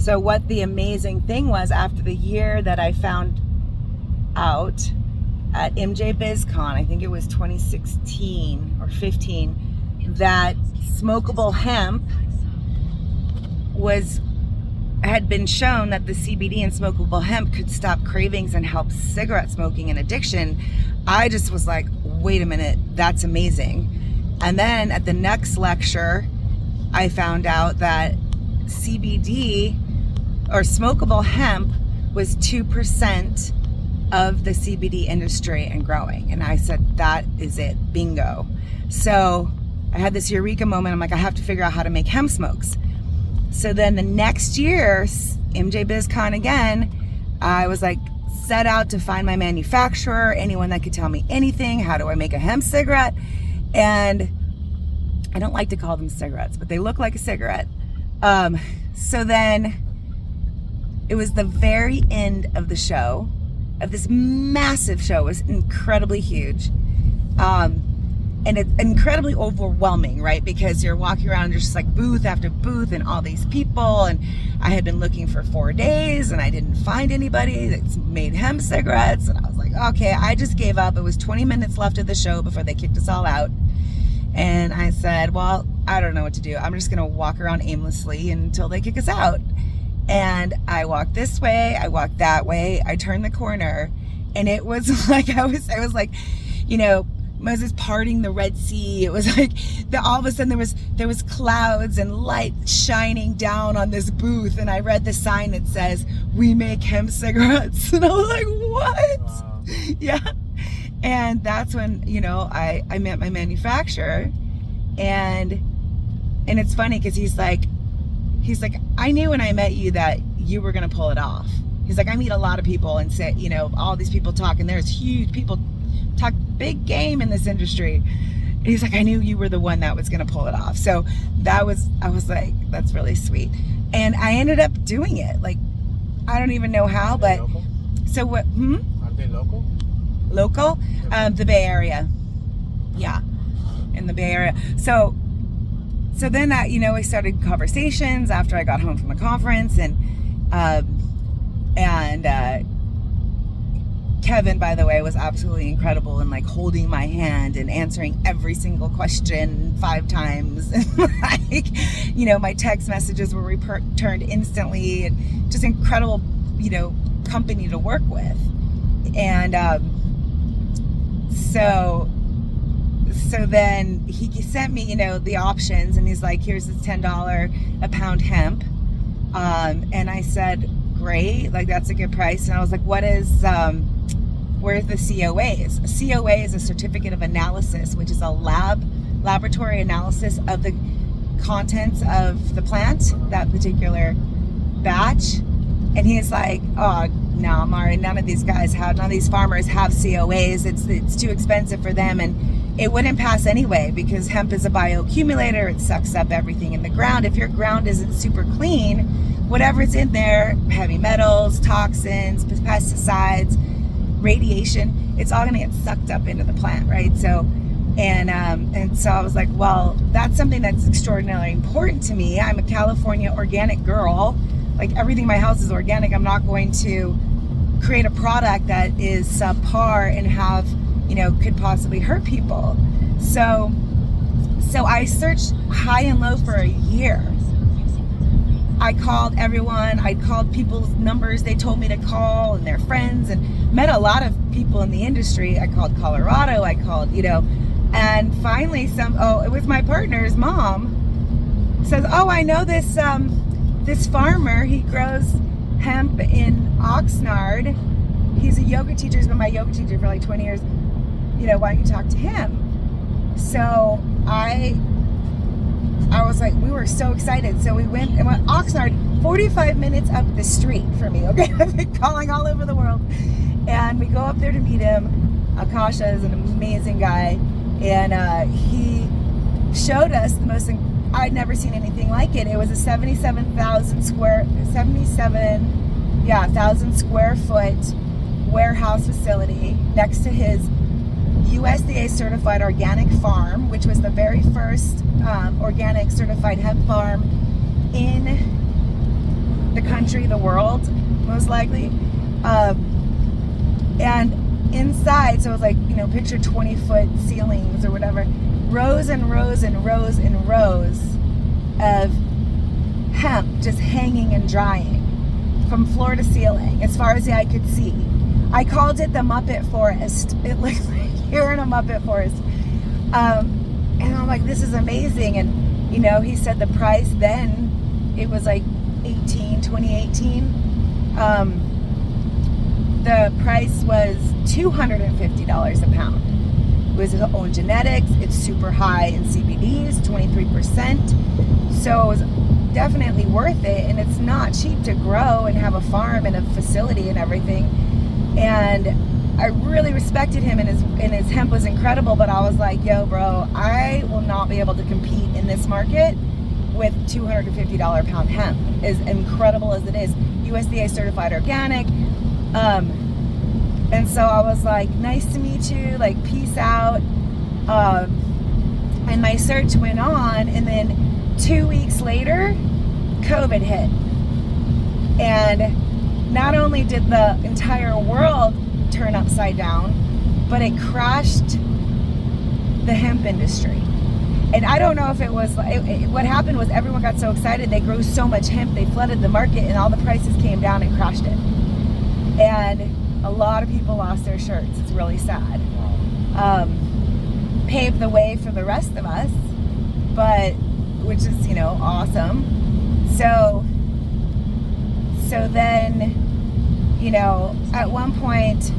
So what the amazing thing was, after the year that I found out at MJ BizCon, I think it was 2016 or 15, that smokable hemp had been shown that the CBD in smokable hemp could stop cravings and help cigarette smoking and addiction. I just was like, wait a minute, that's amazing. And then at the next lecture, I found out that CBD or smokable hemp was 2% of the CBD industry and growing. And I said, that is it, bingo. So I had this eureka moment. I'm like, I have to figure out how to make hemp smokes. So then the next year, MJ BizCon again, I was like, set out to find my manufacturer, anyone that could tell me anything. How do I make a hemp cigarette? And I don't like to call them cigarettes, but they look like a cigarette. So then it was the very end of the show, of this massive show. It was incredibly huge. And it's incredibly overwhelming, right? Because you're walking around, just like booth after booth and all these people. And I had been looking for 4 days and I didn't find anybody that's made hemp cigarettes. And I was like, okay, I just gave up. It was 20 minutes left of the show before they kicked us all out. And I said, well, I don't know what to do. I'm just gonna walk around aimlessly until they kick us out. And I walked this way, I walked that way, I turned the corner, and it was like, I was like, you know, Moses parting the Red Sea. It was like all of a sudden there was clouds and light shining down on this booth, and I read the sign that says, "We make hemp cigarettes," and I was like, what? Wow. Yeah. And that's when, you know, I met my manufacturer, and it's funny because he's like, I knew when I met you that you were gonna pull it off. He's like, I meet a lot of people and say, you know, all these people talk, and there's huge people talk big game in this industry. And he's like, I knew you were the one that was gonna pull it off. So I was like, that's really sweet. And I ended up doing it. Like, I don't even know how, but local? So what? Are they local? Local? The Bay Area. Yeah, in the Bay Area. So then I, you know, we started conversations after I got home from the conference, and Kevin, by the way, was absolutely incredible in like holding my hand and answering every single question 5 times. Like, you know, my text messages were returned instantly, and just incredible, you know, company to work with. And so then he sent me, you know, the options, and he's like, here's this $10 a pound hemp. And I said, great, like that's a good price. And I was like, where's the COAs? A COA is a certificate of analysis, which is a laboratory analysis of the contents of the plant, that particular batch. And he's like, oh, no, Mari, none of these farmers have COAs. It's too expensive for them, and it wouldn't pass anyway, because hemp is a bioaccumulator. It sucks up everything in the ground. If your ground isn't super clean, whatever's in there, heavy metals, toxins, pesticides, radiation, it's all gonna get sucked up into the plant, right? So, and so I was like, well, that's something that's extraordinarily important to me. I'm a California organic girl. Like, everything in my house is organic. I'm not going to create a product that is subpar and have, you know, could possibly hurt people. So I searched high and low for a year. I called everyone. I called people's numbers they told me to call, and their friends, and met a lot of people in the industry. I called Colorado. I called, you know, and finally it was my partner's mom says, oh, I know this farmer. He grows hemp in Oxnard. He's a yoga teacher. He's been my yoga teacher for like 20 years. You know, why don't you talk to him? So I was like, we were so excited. So we went Oxnard, 45 minutes up the street for me. Okay, I've been calling all over the world, and we go up there to meet him. Akasha is an amazing guy, and he showed us the most. I'd never seen anything like it. It was a 77,000 square foot warehouse facility next to his USDA certified organic farm, which was the very first organic certified hemp farm in the country. country, the world, most likely. And inside, so it was like, you know, picture 20-foot ceilings or whatever, rows and rows and rows and rows of hemp just hanging and drying from floor to ceiling as far as the eye could see. I called it the Muppet Forest. It looked like you're in a Muppet Forest. And I'm like, this is amazing. And, you know, he said the price then, it was like 2018. The price was $250 a pound. It was his own genetics. It's super high in CBDs, 23%. So it was definitely worth it. And it's not cheap to grow and have a farm and a facility and everything. And I really respected him, and his hemp was incredible, but I was like, yo, bro, I will not be able to compete in this market with $250 a pound hemp, as incredible as it is. USDA certified organic. And so I was like, nice to meet you, like, peace out. And my search went on, and then 2 weeks later, COVID hit. And not only did the entire world turn upside down, but it crashed the hemp industry. And I don't know if it was, what happened was everyone got so excited, they grew so much hemp, they flooded the market, and all the prices came down and crashed it. And a lot of people lost their shirts. It's really sad. Paved the way for the rest of us, but, which is, you know, awesome. So then, you know, at one point,